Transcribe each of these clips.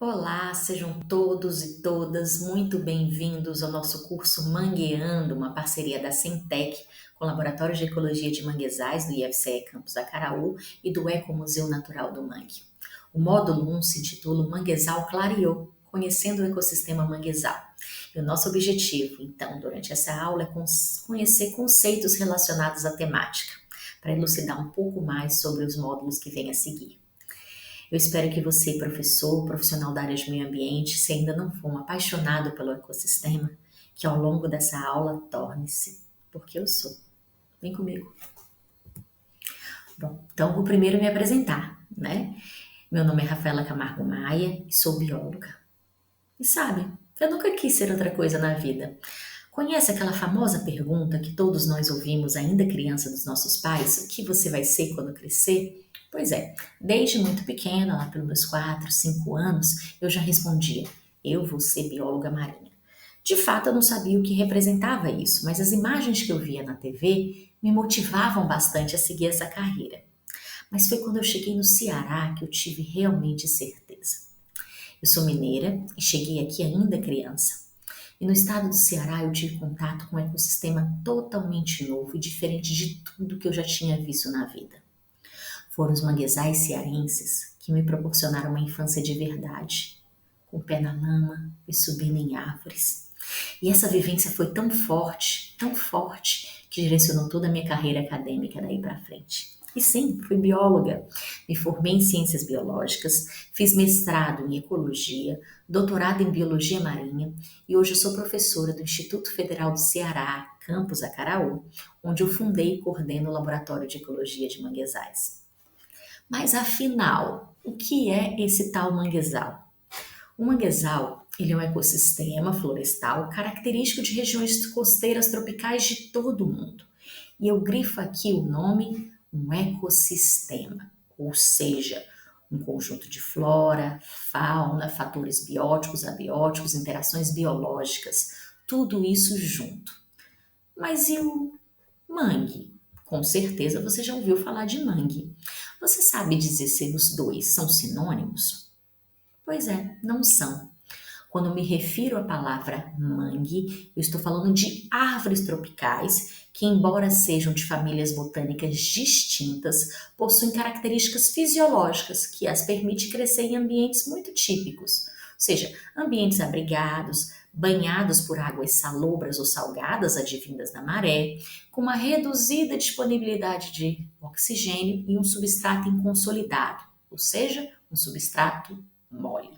Olá, sejam todos e todas muito bem-vindos ao nosso curso Mangueando, uma parceria da Centec com o Laboratório de Ecologia de Manguezais do IFCE Campus Acaraú e do Ecomuseu Natural do Mangue. O módulo 1 se intitula Manguezal Clareou, conhecendo o ecossistema manguezal. E o nosso objetivo, então, durante essa aula é conhecer conceitos relacionados à temática, para elucidar um pouco mais sobre os módulos que vêm a seguir. Eu espero que você, professor, profissional da área de meio ambiente, se ainda não for um apaixonado pelo ecossistema, que ao longo dessa aula torne-se, porque eu sou. Vem comigo. Bom, então vou primeiro me apresentar, né? Meu nome é Rafaela Camargo Maia e sou bióloga. E sabe, eu nunca quis ser outra coisa na vida. Conhece aquela famosa pergunta que todos nós ouvimos ainda criança dos nossos pais? O que você vai ser quando crescer? Pois é, desde muito pequena, lá pelos meus 4, 5 anos, eu já respondia: eu vou ser bióloga marinha. De fato, eu não sabia o que representava isso, mas as imagens que eu via na TV me motivavam bastante a seguir essa carreira. Mas foi quando eu cheguei no Ceará que eu tive realmente certeza. Eu sou mineira e cheguei aqui ainda criança. E no estado do Ceará eu tive contato com um ecossistema totalmente novo e diferente de tudo que eu já tinha visto na vida. Foram os manguezais cearenses que me proporcionaram uma infância de verdade, com o pé na lama e subindo em árvores. E essa vivência foi tão forte, que direcionou toda a minha carreira acadêmica daí para frente. E sim, fui bióloga. Me formei em ciências biológicas, fiz mestrado em ecologia, doutorado em biologia marinha e hoje eu sou professora do Instituto Federal do Ceará, campus Acaraú, onde eu fundei e coordeno o Laboratório de Ecologia de Manguezais. Mas afinal, o que é esse tal manguezal? O manguezal, ele é um ecossistema florestal característico de regiões costeiras tropicais de todo o mundo. E eu grifo aqui o nome, um ecossistema, ou seja, um conjunto de flora, fauna, fatores bióticos, abióticos, interações biológicas, tudo isso junto. Mas e o mangue? Com certeza você já ouviu falar de mangue. Você sabe dizer se os dois são sinônimos? Pois é, não são. Quando eu me refiro à palavra mangue, eu estou falando de árvores tropicais que, embora sejam de famílias botânicas distintas, possuem características fisiológicas que as permitem crescer em ambientes muito típicos, ou seja, ambientes abrigados, banhados por águas salobras ou salgadas advindas da maré, com uma reduzida disponibilidade de oxigênio e um substrato inconsolidado, ou seja, um substrato mole.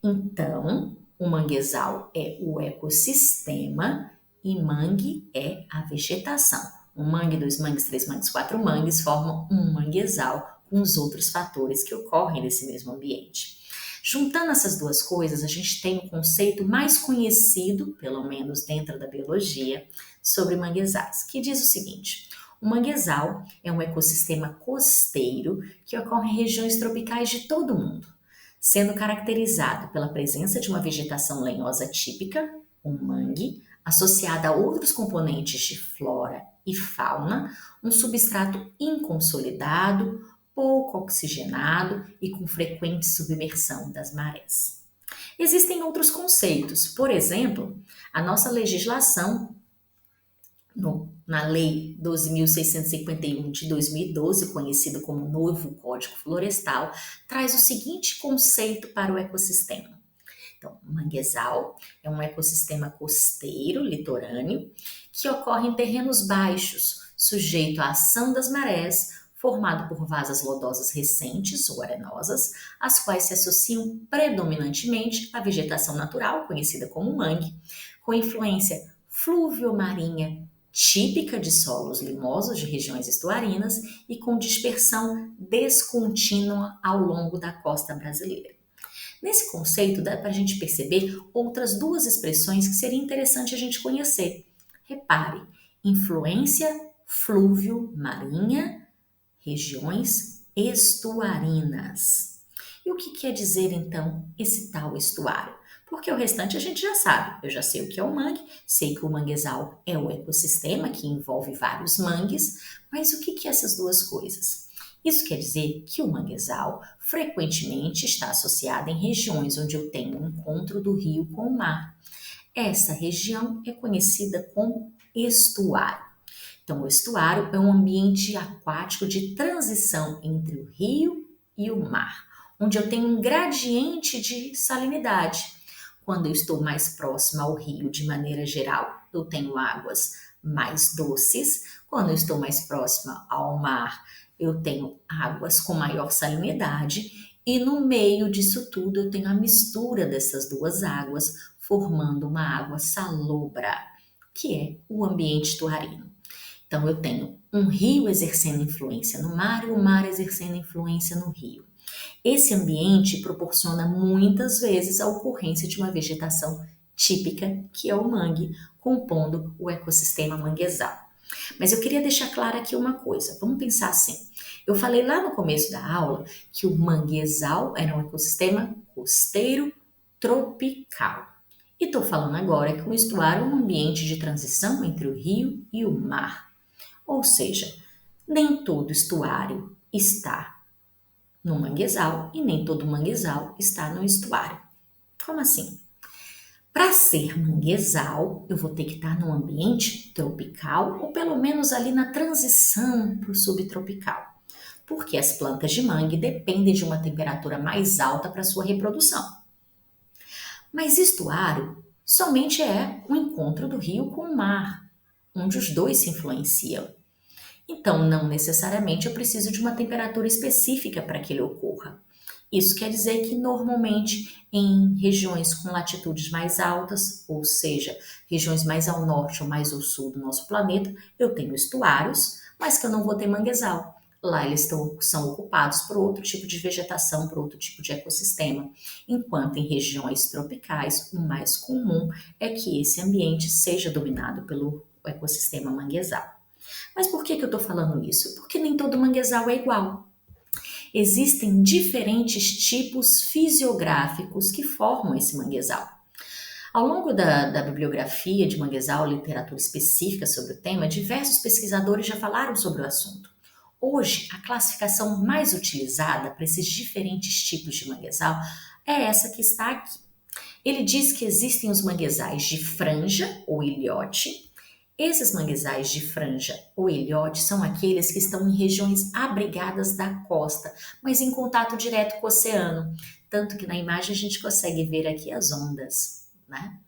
Então, o manguezal é o ecossistema e mangue é a vegetação. Um mangue, dois mangues, três mangues, quatro mangues formam um manguezal com os outros fatores que ocorrem nesse mesmo ambiente. Juntando essas duas coisas, a gente tem o conceito mais conhecido, pelo menos dentro da biologia, sobre manguezais, que diz o seguinte: o manguezal é um ecossistema costeiro que ocorre em regiões tropicais de todo o mundo, sendo caracterizado pela presença de uma vegetação lenhosa típica, um mangue, associada a outros componentes de flora e fauna, um substrato inconsolidado, pouco oxigenado e com frequente submersão das marés. Existem outros conceitos, por exemplo, a nossa legislação na Lei 12.651 de 2012, conhecida como Novo Código Florestal, traz o seguinte conceito para o ecossistema. Então, o manguezal é um ecossistema costeiro, litorâneo, que ocorre em terrenos baixos, sujeito à ação das marés, formado por vasas lodosas recentes ou arenosas, as quais se associam predominantemente à vegetação natural, conhecida como mangue, com influência fluvio-marinha típica de solos limosos de regiões estuarinas e com dispersão descontínua ao longo da costa brasileira. Nesse conceito dá para a gente perceber outras duas expressões que seria interessante a gente conhecer. Repare, influência fluvio-marinha, regiões estuarinas. E o que quer dizer então esse tal estuário? Porque o restante a gente já sabe. Eu já sei o que é o mangue, sei que o manguezal é o ecossistema que envolve vários mangues, mas o que é essas duas coisas? Isso quer dizer que o manguezal frequentemente está associado em regiões onde eu tenho um encontro do rio com o mar. Essa região é conhecida como estuário. Então, o estuário é um ambiente aquático de transição entre o rio e o mar, onde eu tenho um gradiente de salinidade. Quando eu estou mais próxima ao rio, de maneira geral, eu tenho águas mais doces. Quando eu estou mais próxima ao mar, eu tenho águas com maior salinidade. E no meio disso tudo, eu tenho a mistura dessas duas águas, formando uma água salobra, que é o ambiente estuarino. Então, eu tenho um rio exercendo influência no mar e o mar exercendo influência no rio. Esse ambiente proporciona muitas vezes a ocorrência de uma vegetação típica, que é o mangue, compondo o ecossistema manguezal. Mas eu queria deixar clara aqui uma coisa. Vamos pensar assim. Eu falei lá no começo da aula que o manguezal era um ecossistema costeiro tropical. E estou falando agora que o estuário é um ambiente de transição entre o rio e o mar. Ou seja, nem todo estuário está no manguezal e nem todo manguezal está no estuário. Como assim? Para ser manguezal, eu vou ter que estar num ambiente tropical ou pelo menos ali na transição para o subtropical, porque as plantas de mangue dependem de uma temperatura mais alta para sua reprodução. Mas estuário somente é o encontro do rio com o mar, onde os dois se influenciam. Então, não necessariamente eu preciso de uma temperatura específica para que ele ocorra. Isso quer dizer que normalmente em regiões com latitudes mais altas, ou seja, regiões mais ao norte ou mais ao sul do nosso planeta, eu tenho estuários, mas que eu não vou ter manguezal. Lá eles são ocupados por outro tipo de vegetação, por outro tipo de ecossistema. Enquanto em regiões tropicais, o mais comum é que esse ambiente seja dominado pelo ecossistema manguezal. Mas por que eu estou falando isso? Porque nem todo manguezal é igual. Existem diferentes tipos fisiográficos que formam esse manguezal. Ao longo da bibliografia de manguezal, literatura específica sobre o tema, diversos pesquisadores já falaram sobre o assunto. Hoje, a classificação mais utilizada para esses diferentes tipos de manguezal é essa que está aqui. Ele diz que existem os manguezais de franja ou ilhote. Esses manguezais de franja ou ilhote são aqueles que estão em regiões abrigadas da costa, mas em contato direto com o oceano. Tanto que na imagem a gente consegue ver aqui as ondas, né?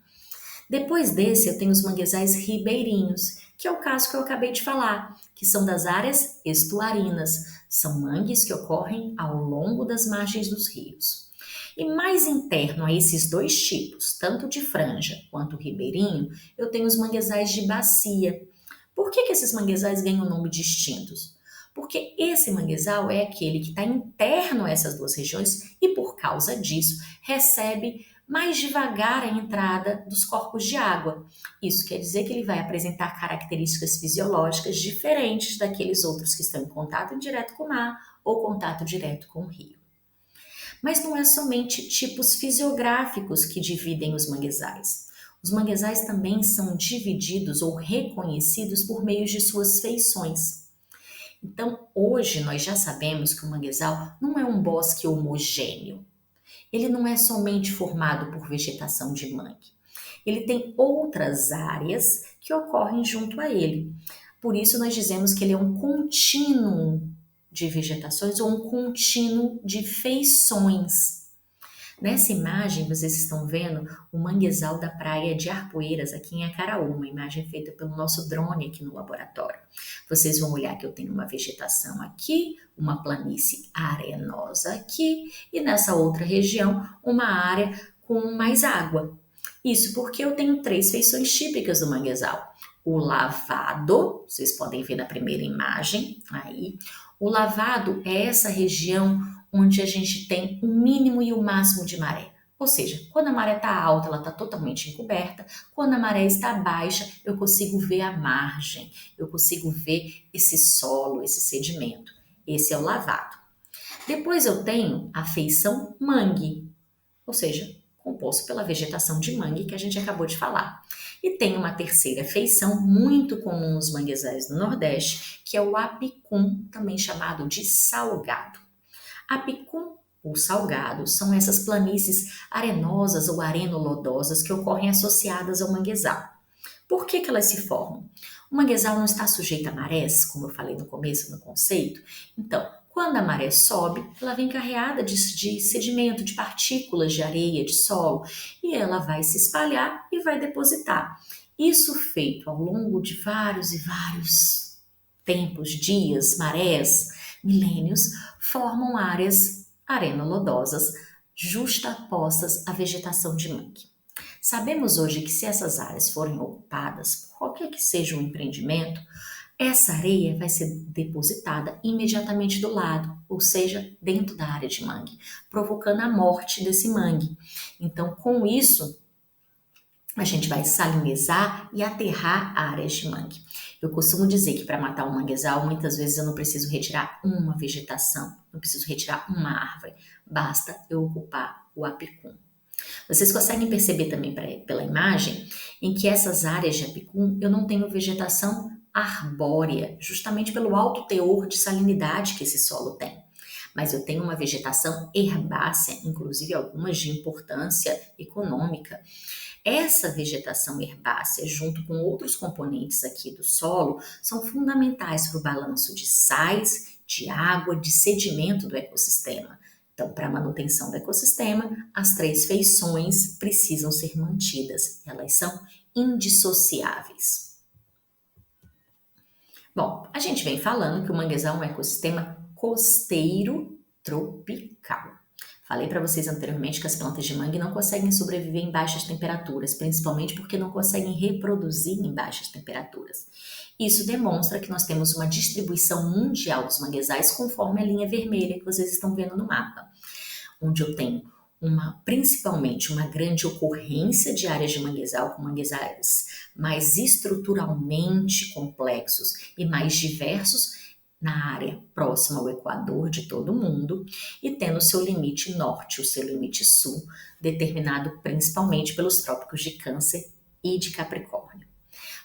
Depois desse, eu tenho os manguezais ribeirinhos, que é o caso que eu acabei de falar, que são das áreas estuarinas. São mangues que ocorrem ao longo das margens dos rios. E mais interno a esses dois tipos, tanto de franja quanto ribeirinho, eu tenho os manguezais de bacia. Por que esses manguezais ganham nome distintos? Porque esse manguezal é aquele que está interno a essas duas regiões e, por causa disso, recebe mais devagar a entrada dos corpos de água. Isso quer dizer que ele vai apresentar características fisiológicas diferentes daqueles outros que estão em contato direto com o mar ou contato direto com o rio. Mas não é somente tipos fisiográficos que dividem os manguezais. Os manguezais também são divididos ou reconhecidos por meio de suas feições. Então, hoje nós já sabemos que o manguezal não é um bosque homogêneo. Ele não é somente formado por vegetação de mangue. Ele tem outras áreas que ocorrem junto a ele. Por isso nós dizemos que ele é um contínuo de vegetações ou um contínuo de feições. Nessa imagem, vocês estão vendo o manguezal da praia de Arpoeiras, aqui em Acaraú, uma imagem feita pelo nosso drone aqui no laboratório. Vocês vão olhar que eu tenho uma vegetação aqui, uma planície arenosa aqui, e nessa outra região, uma área com mais água. Isso porque eu tenho três feições típicas do manguezal. O lavado, vocês podem ver na primeira imagem, aí. O lavado é essa região onde a gente tem o mínimo e o máximo de maré. Ou seja, quando a maré está alta, ela está totalmente encoberta. Quando a maré está baixa, eu consigo ver a margem, eu consigo ver esse solo, esse sedimento. Esse é o lavado. Depois eu tenho a feição mangue, ou seja, composto pela vegetação de mangue que a gente acabou de falar. E tem uma terceira feição muito comum nos manguezais do Nordeste, que é o apicum, também chamado de salgado. Apicum ou salgado são essas planícies arenosas ou arenolodosas que ocorrem associadas ao manguezal. Por que elas se formam? O manguezal não está sujeito a marés, como eu falei no começo no conceito. Então, quando a maré sobe, ela vem carregada de sedimento, de partículas de areia, de solo, e ela vai se espalhar e vai depositar. Isso feito ao longo de vários e vários tempos, dias, marés, milênios, formam áreas arenolodosas justapostas à vegetação de mangue. Sabemos hoje que se essas áreas forem ocupadas por qualquer que seja o empreendimento, essa areia vai ser depositada imediatamente do lado, ou seja, dentro da área de mangue, provocando a morte desse mangue. Então, com isso, a gente vai salinizar e aterrar áreas de mangue. Eu costumo dizer que para matar um manguezal, muitas vezes eu não preciso retirar uma vegetação, não preciso retirar uma árvore, basta eu ocupar o apicum. Vocês conseguem perceber também pela imagem em que essas áreas de apicum eu não tenho vegetação arbórea, justamente pelo alto teor de salinidade que esse solo tem. Mas eu tenho uma vegetação herbácea, inclusive algumas de importância econômica. Essa vegetação herbácea, junto com outros componentes aqui do solo, são fundamentais para o balanço de sais, de água, de sedimento do ecossistema. Então, para a manutenção do ecossistema, as três feições precisam ser mantidas. Elas são indissociáveis. Bom, a gente vem falando que o manguezal é um ecossistema costeiro tropical. Falei para vocês anteriormente que as plantas de mangue não conseguem sobreviver em baixas temperaturas, principalmente porque não conseguem reproduzir em baixas temperaturas. Isso demonstra que nós temos uma distribuição mundial dos manguezais conforme a linha vermelha que vocês estão vendo no mapa, onde eu tenho principalmente uma grande ocorrência de áreas de manguezal, com manguezais mais estruturalmente complexos e mais diversos na área próxima ao Equador de todo o mundo e tendo o seu limite norte, o seu limite sul, determinado principalmente pelos trópicos de Câncer e de Capricórnio.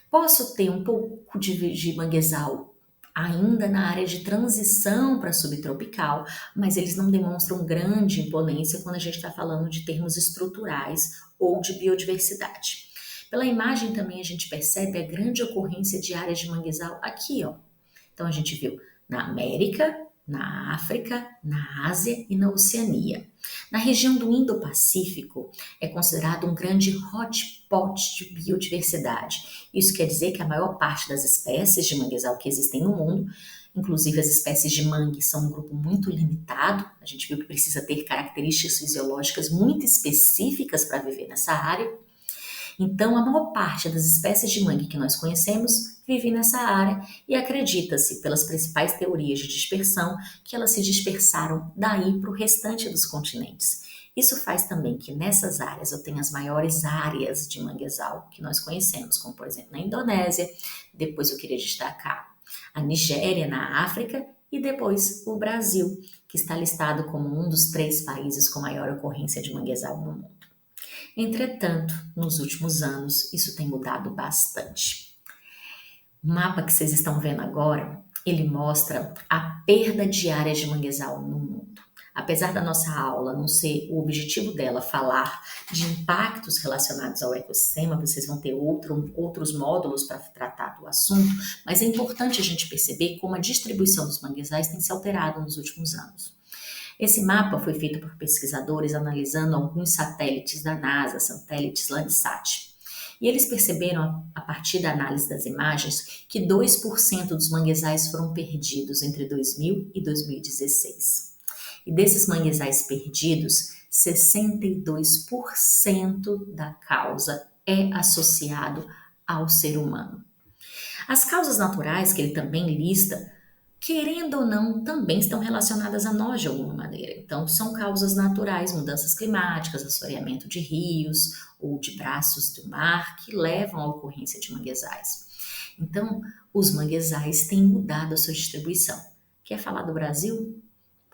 Posso ter um pouco de manguezal ainda na área de transição para subtropical, mas eles não demonstram grande imponência quando a gente está falando de termos estruturais ou de biodiversidade. Pela imagem também a gente percebe a grande ocorrência de áreas de manguezal aqui, ó. Então a gente viu na América, na África, na Ásia e na Oceania. Na região do Indo-Pacífico é considerado um grande hotspot de biodiversidade. Isso quer dizer que a maior parte das espécies de manguezal que existem no mundo, inclusive as espécies de mangue, são um grupo muito limitado. A gente viu que precisa ter características fisiológicas muito específicas para viver nessa área. Então, a maior parte das espécies de mangue que nós conhecemos vive nessa área e acredita-se, pelas principais teorias de dispersão, que elas se dispersaram daí para o restante dos continentes. Isso faz também que nessas áreas eu tenha as maiores áreas de manguezal que nós conhecemos, como por exemplo na Indonésia, depois eu queria destacar a Nigéria na África e depois o Brasil, que está listado como um dos 3 países com maior ocorrência de manguezal no mundo. Entretanto, nos últimos anos, isso tem mudado bastante. O mapa que vocês estão vendo agora, ele mostra a perda de áreas de manguezal no mundo. Apesar da nossa aula não ser o objetivo dela falar de impactos relacionados ao ecossistema, vocês vão ter outros módulos para tratar do assunto, mas é importante a gente perceber como a distribuição dos manguezais tem se alterado nos últimos anos. Esse mapa foi feito por pesquisadores analisando alguns satélites da NASA, satélites Landsat. E eles perceberam, a partir da análise das imagens, que 2% dos manguezais foram perdidos entre 2000 e 2016. E desses manguezais perdidos, 62% da causa é associado ao ser humano. As causas naturais, que ele também lista, querendo ou não, também estão relacionadas a nós de alguma maneira. Então, são causas naturais, mudanças climáticas, assoreamento de rios ou de braços do mar que levam à ocorrência de manguezais. Então, os manguezais têm mudado a sua distribuição. Quer falar do Brasil?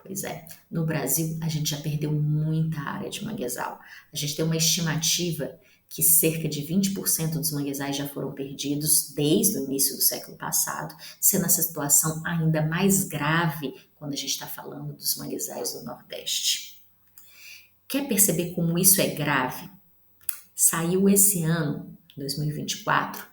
Pois é, no Brasil a gente já perdeu muita área de manguezal. A gente tem uma estimativa que cerca de 20% dos manguezais já foram perdidos desde o início do século passado, sendo essa situação ainda mais grave quando a gente está falando dos manguezais do Nordeste. Quer perceber como isso é grave? Saiu esse ano, 2024,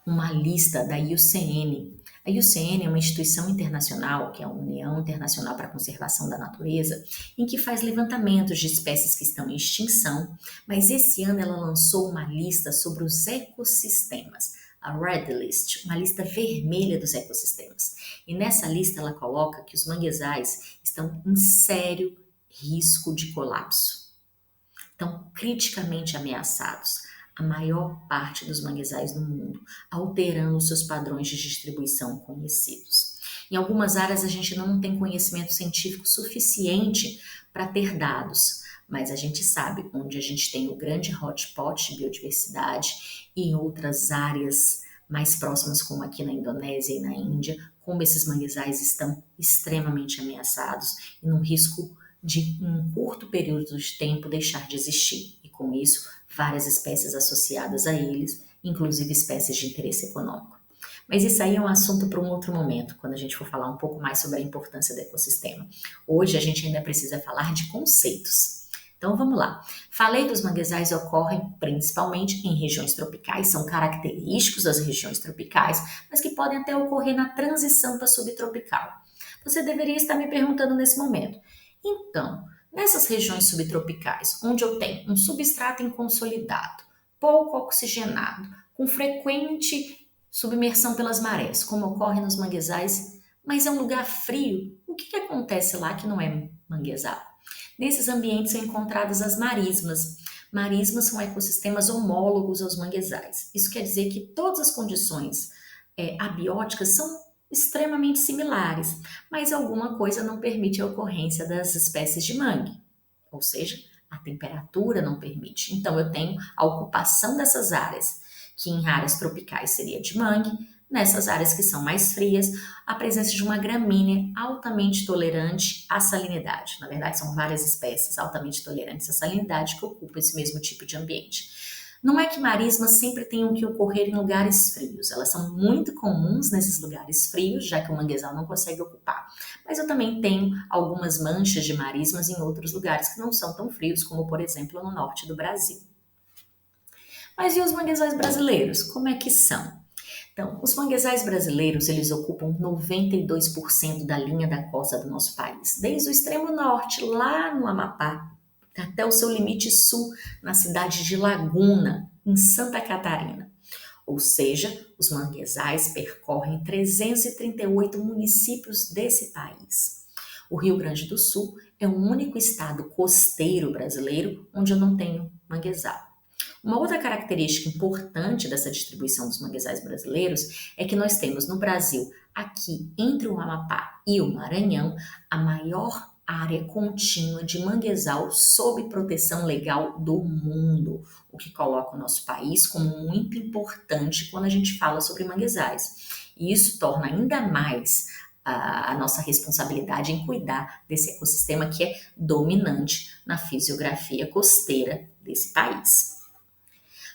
uma lista da IUCN. A IUCN é uma instituição internacional, que é a União Internacional para a Conservação da Natureza, em que faz levantamentos de espécies que estão em extinção, mas esse ano ela lançou uma lista sobre os ecossistemas, a Red List, uma lista vermelha dos ecossistemas. E nessa lista ela coloca que os manguezais estão em sério risco de colapso. Estão criticamente ameaçados, a maior parte dos manguezais no mundo, alterando seus padrões de distribuição conhecidos. Em algumas áreas a gente não tem conhecimento científico suficiente para ter dados, mas a gente sabe onde a gente tem o grande hotspot de biodiversidade e em outras áreas mais próximas, como aqui na Indonésia e na Índia, como esses manguezais estão extremamente ameaçados e num risco de, em um curto período de tempo, deixar de existir. E com isso, várias espécies associadas a eles, inclusive espécies de interesse econômico. Mas isso aí é um assunto para um outro momento, quando a gente for falar um pouco mais sobre a importância do ecossistema. Hoje a gente ainda precisa falar de conceitos. Então vamos lá. Falei que os manguezais ocorrem principalmente em regiões tropicais, são característicos das regiões tropicais, mas que podem até ocorrer na transição para subtropical. Você deveria estar me perguntando nesse momento: então, nessas regiões subtropicais, onde eu tenho um substrato inconsolidado, pouco oxigenado, com frequente submersão pelas marés, como ocorre nos manguezais, mas é um lugar frio, o que acontece lá que não é manguezal? Nesses ambientes são encontradas as marismas. Marismas são ecossistemas homólogos aos manguezais. Isso quer dizer que todas as condições abióticas são extremamente similares, mas alguma coisa não permite a ocorrência das espécies de mangue, ou seja, a temperatura não permite. Então eu tenho a ocupação dessas áreas, que em áreas tropicais seria de mangue, nessas áreas que são mais frias, a presença de uma gramínea altamente tolerante à salinidade. Na verdade, são várias espécies altamente tolerantes à salinidade que ocupam esse mesmo tipo de ambiente. Não é que marismas sempre tenham que ocorrer em lugares frios, elas são muito comuns nesses lugares frios, já que o manguezal não consegue ocupar. Mas eu também tenho algumas manchas de marismas em outros lugares que não são tão frios, como por exemplo no norte do Brasil. Mas e os manguezais brasileiros? Como é que são? Então, os manguezais brasileiros, eles ocupam 92% da linha da costa do nosso país, desde o extremo norte, lá no Amapá, até o seu limite sul, na cidade de Laguna, em Santa Catarina. Ou seja, os manguezais percorrem 338 municípios desse país. O Rio Grande do Sul é o único estado costeiro brasileiro onde eu não tenho manguezal. Uma outra característica importante dessa distribuição dos manguezais brasileiros é que nós temos no Brasil, aqui entre o Amapá e o Maranhão, a maior área contínua de manguezal sob proteção legal do mundo, o que coloca o nosso país como muito importante quando a gente fala sobre manguezais. E isso torna ainda mais a nossa responsabilidade em cuidar desse ecossistema que é dominante na fisiografia costeira desse país.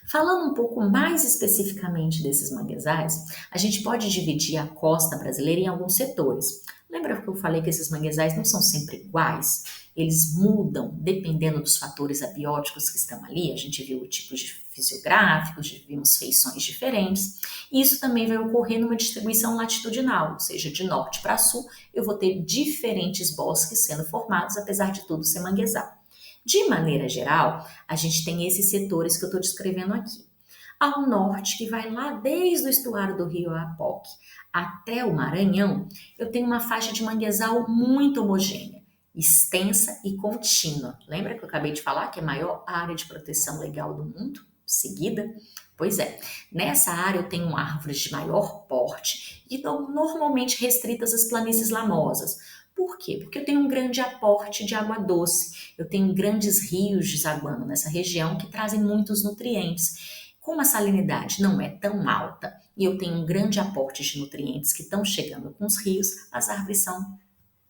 Falando um pouco mais especificamente desses manguezais, a gente pode dividir a costa brasileira em alguns setores. Lembra que eu falei que esses manguezais não são sempre iguais? Eles mudam dependendo dos fatores abióticos que estão ali. A gente viu tipos fisiográficos, vimos feições diferentes. E isso também vai ocorrer numa distribuição latitudinal, ou seja, de norte para sul, eu vou ter diferentes bosques sendo formados, apesar de tudo ser manguezal. De maneira geral, a gente tem esses setores que eu estou descrevendo aqui. Ao norte, que vai lá desde o estuário do rio Oiapoque até o Maranhão, eu tenho uma faixa de manguezal muito homogênea, extensa e contínua. Lembra que eu acabei de falar que é a maior área de proteção legal do mundo? Seguida? Pois é, nessa área eu tenho árvores de maior porte e normalmente restritas às planícies lamosas. Por quê? Porque eu tenho um grande aporte de água doce, eu tenho grandes rios desaguando nessa região que trazem muitos nutrientes. Como a salinidade não é tão alta e eu tenho um grande aporte de nutrientes que estão chegando com os rios, as árvores são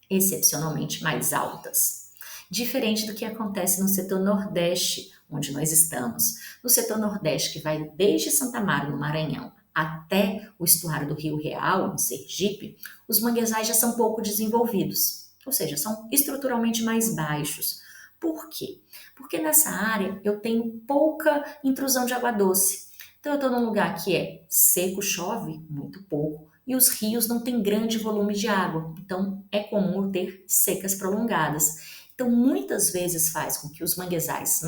excepcionalmente mais altas. Diferente do que acontece no setor Nordeste, onde nós estamos. No setor Nordeste, que vai desde Santa Amaro, no Maranhão, até o estuário do Rio Real, em Sergipe, os manguezais já são pouco desenvolvidos, ou seja, são estruturalmente mais baixos. Por quê? Porque nessa área eu tenho pouca intrusão de água doce. Então eu estou num lugar que é seco, chove muito pouco, e os rios não têm grande volume de água, então é comum ter secas prolongadas. Então, muitas vezes faz com que os manguezais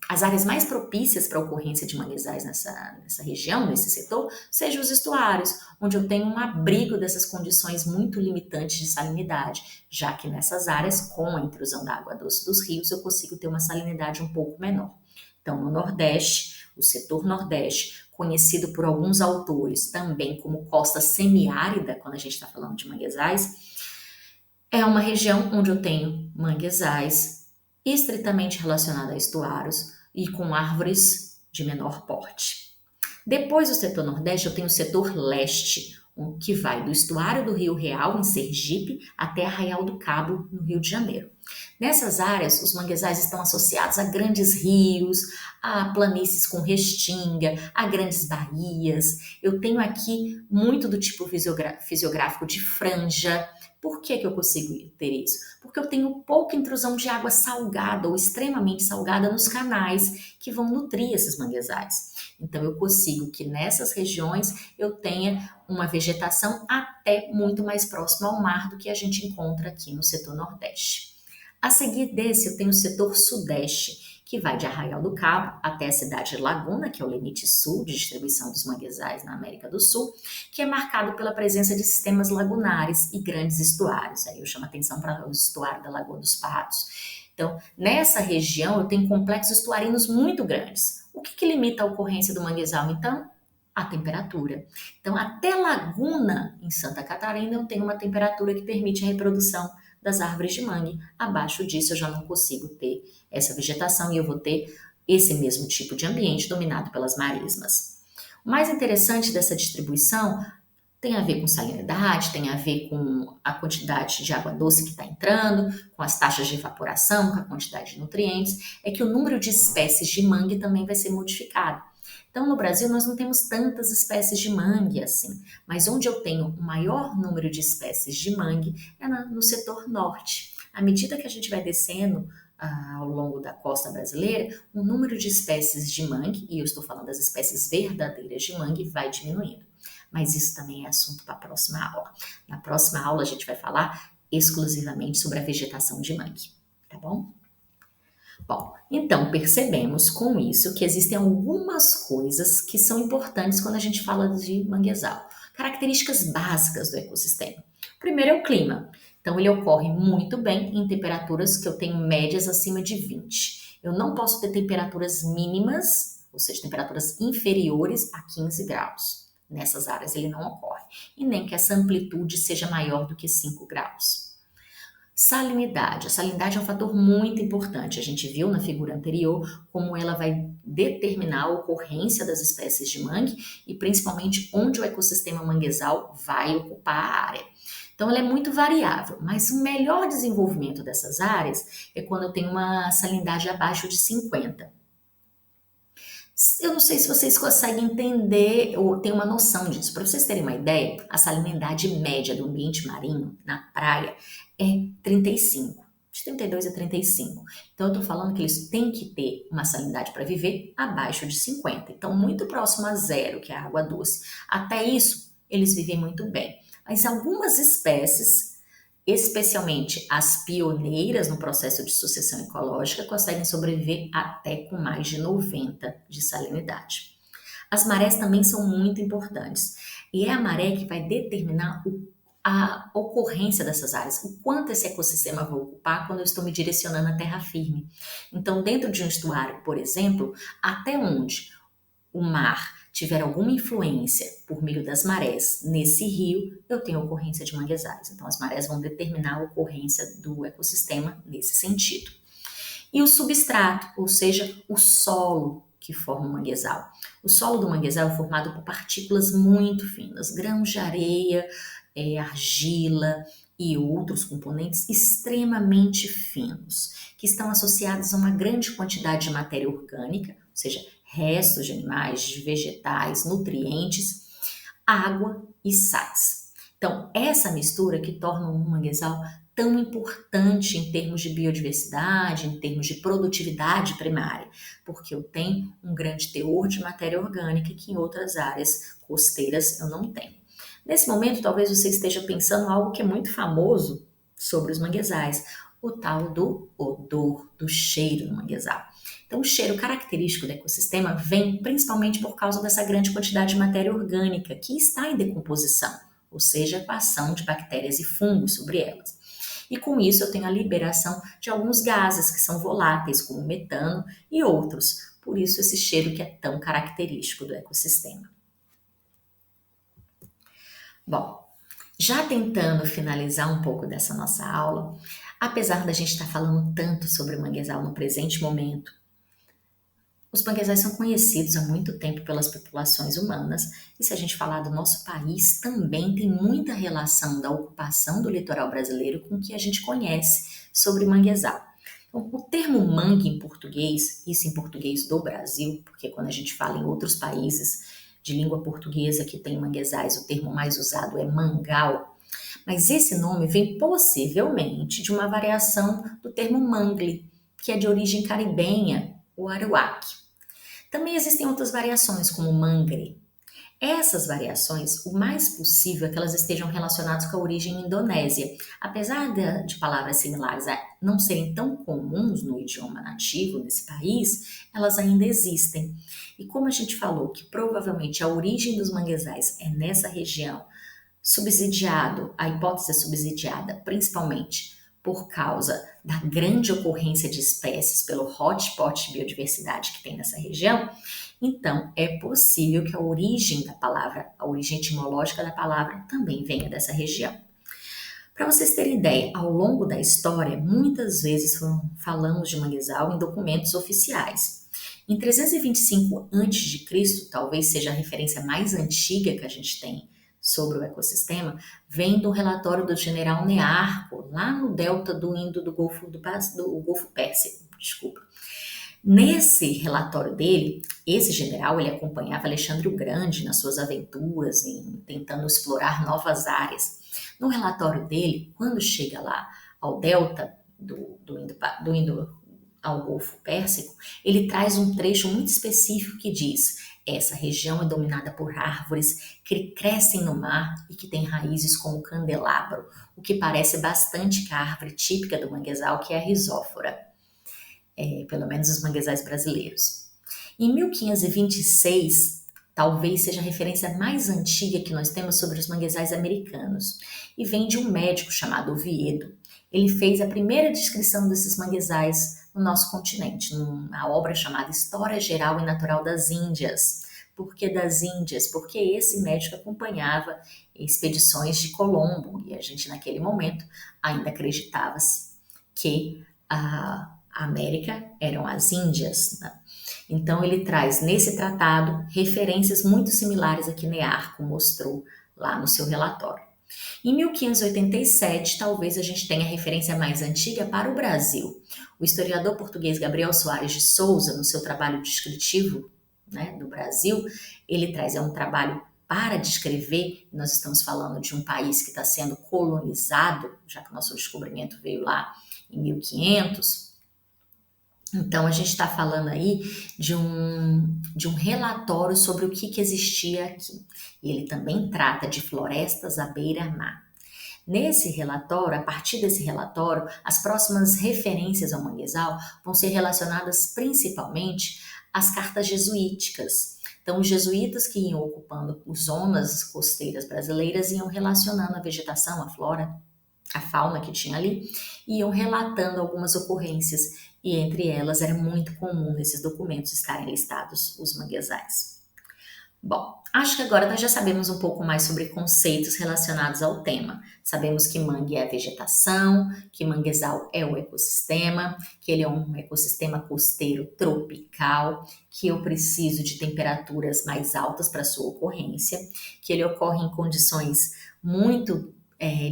as áreas mais propícias para a ocorrência de manguezais nessa região, nesse setor, sejam os estuários, onde eu tenho um abrigo dessas condições muito limitantes de salinidade, já que nessas áreas, com a intrusão da água doce dos rios, eu consigo ter uma salinidade um pouco menor. Então, no Nordeste, o setor Nordeste, conhecido por alguns autores também como costa semiárida, quando a gente está falando de manguezais, é uma região onde eu tenho manguezais estritamente relacionados a estuários e com árvores de menor porte. Depois do setor Nordeste, eu tenho o setor Leste, que vai do estuário do Rio Real, em Sergipe, até Arraial do Cabo, no Rio de Janeiro. Nessas áreas, os manguezais estão associados a grandes rios, a planícies com restinga, a grandes baías. Eu tenho aqui muito do tipo fisiográfico de franja. Por que eu consigo ter isso? Porque eu tenho pouca intrusão de água salgada ou extremamente salgada nos canais que vão nutrir esses manguezais. Então, eu consigo que nessas regiões eu tenha uma vegetação até muito mais próxima ao mar do que a gente encontra aqui no setor Nordeste. A seguir desse, eu tenho o setor Sudeste, que vai de Arraial do Cabo até a cidade de Laguna, que é o limite sul de distribuição dos manguezais na América do Sul, que é marcado pela presença de sistemas lagunares e grandes estuários. Aí eu chamo atenção para o estuário da Lagoa dos Patos. Então, nessa região, eu tenho complexos estuarinos muito grandes. O que limita a ocorrência do manguezal, então? A temperatura. Então, até Laguna, em Santa Catarina, eu tenho uma temperatura que permite a reprodução das árvores de mangue. Abaixo disso, eu já não consigo ter essa vegetação e eu vou ter esse mesmo tipo de ambiente dominado pelas marismas. O mais interessante dessa distribuição tem a ver com salinidade, tem a ver com a quantidade de água doce que está entrando, com as taxas de evaporação, com a quantidade de nutrientes, é que o número de espécies de mangue também vai ser modificado. Então, no Brasil, nós não temos tantas espécies de mangue assim, mas onde eu tenho o maior número de espécies de mangue é no setor norte. À medida que a gente vai descendo ao longo da costa brasileira, o número de espécies de mangue, e eu estou falando das espécies verdadeiras de mangue, vai diminuindo. Mas isso também é assunto para a próxima aula. Na próxima aula, a gente vai falar exclusivamente sobre a vegetação de mangue, tá bom? Bom, então percebemos com isso que existem algumas coisas que são importantes quando a gente fala de manguezal. Características básicas do ecossistema. O primeiro é o clima. Então ele ocorre muito bem em temperaturas que eu tenho médias acima de 20. Eu não posso ter temperaturas mínimas, ou seja, temperaturas inferiores a 15 graus. Nessas áreas ele não ocorre. E nem que essa amplitude seja maior do que 5 graus. Salinidade. A salinidade é um fator muito importante. A gente viu na figura anterior como ela vai determinar a ocorrência das espécies de mangue e principalmente onde o ecossistema manguezal vai ocupar a área. Então, ela é muito variável, mas o melhor desenvolvimento dessas áreas é quando eu tenho uma salinidade abaixo de 50. Eu não sei se vocês conseguem entender ou ter uma noção disso. Para vocês terem uma ideia, a salinidade média do ambiente marinho na praia é 35, de 32 a 35. Então, eu estou falando que eles têm que ter uma salinidade para viver abaixo de 50. Então, muito próximo a zero, que é a água doce. Até isso, eles vivem muito bem. Mas algumas espécies, especialmente as pioneiras no processo de sucessão ecológica, conseguem sobreviver até com mais de 90 de salinidade. As marés também são muito importantes e é a maré que vai determinar a ocorrência dessas áreas, o quanto esse ecossistema vai ocupar quando eu estou me direcionando à terra firme. Então, dentro de um estuário, por exemplo, até onde o mar tiver alguma influência por meio das marés nesse rio, eu tenho ocorrência de manguezais. Então, as marés vão determinar a ocorrência do ecossistema nesse sentido. E o substrato, ou seja, o solo que forma o manguezal. O solo do manguezal é formado por partículas muito finas, grãos de areia argila e outros componentes extremamente finos, que estão associados a uma grande quantidade de matéria orgânica, ou seja, restos de animais, de vegetais, nutrientes, água e sais. Então, essa mistura que torna um manguezal tão importante em termos de biodiversidade, em termos de produtividade primária, porque eu tenho um grande teor de matéria orgânica que em outras áreas costeiras eu não tenho. Nesse momento, talvez você esteja pensando em algo que é muito famoso sobre os manguezais, o tal do odor, do cheiro do manguezal. Então, o cheiro característico do ecossistema vem principalmente por causa dessa grande quantidade de matéria orgânica que está em decomposição, ou seja, com a ação de bactérias e fungos sobre elas. E com isso eu tenho a liberação de alguns gases que são voláteis, como o metano e outros. Por isso esse cheiro que é tão característico do ecossistema. Bom, já tentando finalizar um pouco dessa nossa aula, apesar da gente estar falando tanto sobre o manguezal no presente momento, os manguezais são conhecidos há muito tempo pelas populações humanas, e se a gente falar do nosso país, também tem muita relação da ocupação do litoral brasileiro com o que a gente conhece sobre manguezal. Então, o termo mangue em português, isso em português do Brasil, porque quando a gente fala em outros países de língua portuguesa que tem manguezais, o termo mais usado é mangal, mas esse nome vem possivelmente de uma variação do termo mangle, que é de origem caribenha, o aruac. Também existem outras variações, como mangre. Essas variações, o mais possível é que elas estejam relacionadas com a origem indonésia. Apesar de palavras similares não serem tão comuns no idioma nativo desse país, elas ainda existem. E como a gente falou que provavelmente a origem dos manguezais é nessa região, a hipótese é subsidiada principalmente por causa da grande ocorrência de espécies pelo hotspot de biodiversidade que tem nessa região, então é possível que a origem da palavra, a origem etimológica da palavra também venha dessa região. Para vocês terem ideia, ao longo da história, muitas vezes falamos de manguezal em documentos oficiais. Em 325 a.C., talvez seja a referência mais antiga que a gente tem sobre o ecossistema, vem do relatório do general Nearco, lá no delta do Indo do Golfo Pérsico, desculpa. Nesse relatório dele, esse general ele acompanhava Alexandre o Grande nas suas aventuras tentando explorar novas áreas. No relatório dele, quando chega lá ao delta do Indo ao Golfo Pérsico, ele traz um trecho muito específico que diz: essa região é dominada por árvores que crescem no mar e que têm raízes como candelabro, o que parece bastante com a árvore típica do manguezal, que é a risófora, pelo menos os manguezais brasileiros. Em 1526, talvez seja a referência mais antiga que nós temos sobre os manguezais americanos, e vem de um médico chamado Oviedo. Ele fez a primeira descrição desses manguezais no nosso continente, numa obra chamada História Geral e Natural das Índias. Por que das Índias? Porque esse médico acompanhava expedições de Colombo, e a gente naquele momento ainda acreditava-se que a América eram as Índias, né? Então ele traz nesse tratado referências muito similares a que Nearco mostrou lá no seu relatório. Em 1587, talvez a gente tenha a referência mais antiga para o Brasil. O historiador português Gabriel Soares de Souza, no seu trabalho descritivo, né, do Brasil, ele traz um trabalho para descrever, nós estamos falando de um país que está sendo colonizado, já que o nosso descobrimento veio lá em 1500. Então, a gente está falando aí de um relatório sobre o que existia aqui. E ele também trata de florestas à beira-mar. Nesse relatório, a partir desse relatório, as próximas referências ao manguezal vão ser relacionadas principalmente às cartas jesuíticas. Então, os jesuítas que iam ocupando as zonas costeiras brasileiras iam relacionando a vegetação, a flora, a fauna que tinha ali, iam relatando algumas ocorrências, e entre elas era muito comum nesses documentos estarem listados os manguezais. Bom, acho que agora nós já sabemos um pouco mais sobre conceitos relacionados ao tema. Sabemos que mangue é a vegetação, que manguezal é o ecossistema, que ele é um ecossistema costeiro tropical, que eu preciso de temperaturas mais altas para sua ocorrência, que ele ocorre em condições muito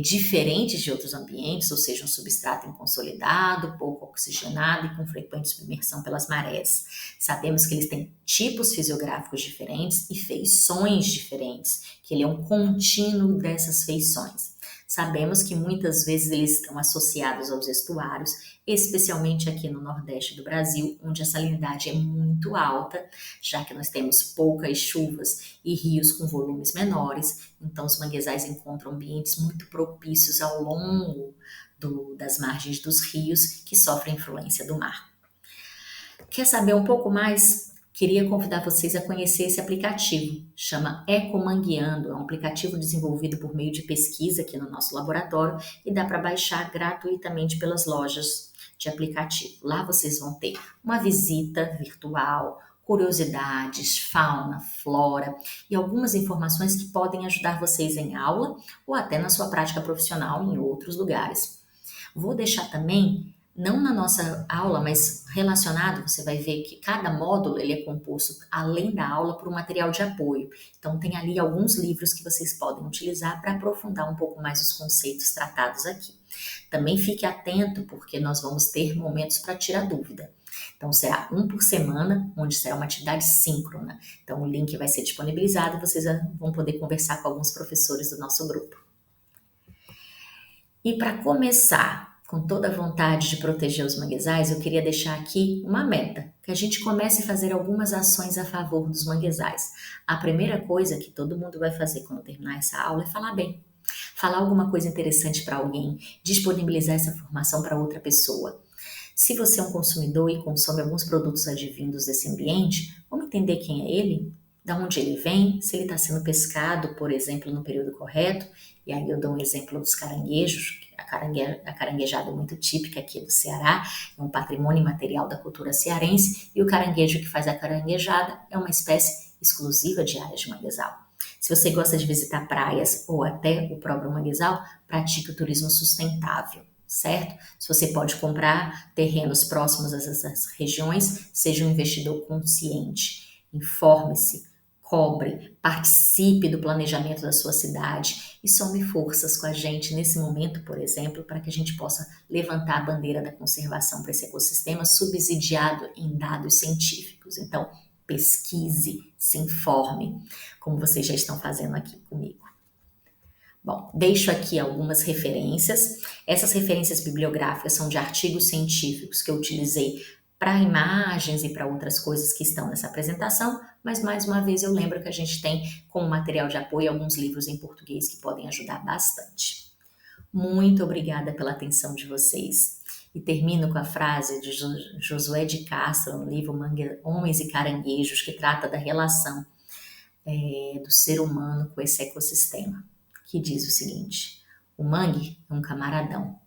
diferentes de outros ambientes, ou seja, um substrato inconsolidado, pouco oxigenado e com frequente submersão pelas marés. Sabemos que eles têm tipos fisiográficos diferentes e feições diferentes, que ele é um contínuo dessas feições. Sabemos que muitas vezes eles estão associados aos estuários, especialmente aqui no Nordeste do Brasil, onde a salinidade é muito alta, já que nós temos poucas chuvas e rios com volumes menores, então os manguezais encontram ambientes muito propícios ao longo das margens dos rios que sofrem influência do mar. Quer saber um pouco mais? Queria convidar vocês a conhecer esse aplicativo. Chama Ecomangueando. É um aplicativo desenvolvido por meio de pesquisa aqui no nosso laboratório e dá para baixar gratuitamente pelas lojas de aplicativo. Lá vocês vão ter uma visita virtual, curiosidades, fauna, flora e algumas informações que podem ajudar vocês em aula ou até na sua prática profissional em outros lugares. Vou deixar também, não na nossa aula, mas relacionado, você vai ver que cada módulo ele é composto, além da aula, por um material de apoio. Então, tem ali alguns livros que vocês podem utilizar para aprofundar um pouco mais os conceitos tratados aqui. Também fique atento, porque nós vamos ter momentos para tirar dúvida. Então, será um por semana, onde será uma atividade síncrona. Então, o link vai ser disponibilizado e vocês vão poder conversar com alguns professores do nosso grupo. E para começar, com toda a vontade de proteger os manguezais, eu queria deixar aqui uma meta, que a gente comece a fazer algumas ações a favor dos manguezais. A primeira coisa que todo mundo vai fazer quando terminar essa aula é falar bem. Falar alguma coisa interessante para alguém, disponibilizar essa informação para outra pessoa. Se você é um consumidor e consome alguns produtos advindos desse ambiente, vamos entender quem é ele, de onde ele vem, se ele está sendo pescado, por exemplo, no período correto. E aí eu dou um exemplo dos caranguejos. A caranguejada é muito típica aqui do Ceará, é um patrimônio imaterial da cultura cearense, e o caranguejo que faz a caranguejada é uma espécie exclusiva de áreas de manguezal. Se você gosta de visitar praias ou até o próprio manguezal, pratique o turismo sustentável, certo? Se você pode comprar terrenos próximos a essas regiões, seja um investidor consciente, informe-se, cobre, participe do planejamento da sua cidade e some forças com a gente nesse momento, por exemplo, para que a gente possa levantar a bandeira da conservação para esse ecossistema subsidiado em dados científicos. Então, pesquise, se informe, como vocês já estão fazendo aqui comigo. Bom, deixo aqui algumas referências. Essas referências bibliográficas são de artigos científicos que eu utilizei para imagens e para outras coisas que estão nessa apresentação, mas mais uma vez eu lembro que a gente tem como material de apoio alguns livros em português que podem ajudar bastante. Muito obrigada pela atenção de vocês. E termino com a frase de Josué de Castro, no livro Homens e Caranguejos, que trata da relação do ser humano com esse ecossistema, que diz o seguinte: o mangue é um camaradão,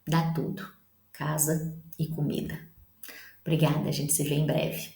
dá tudo, casa e comida. Obrigada, a gente se vê em breve.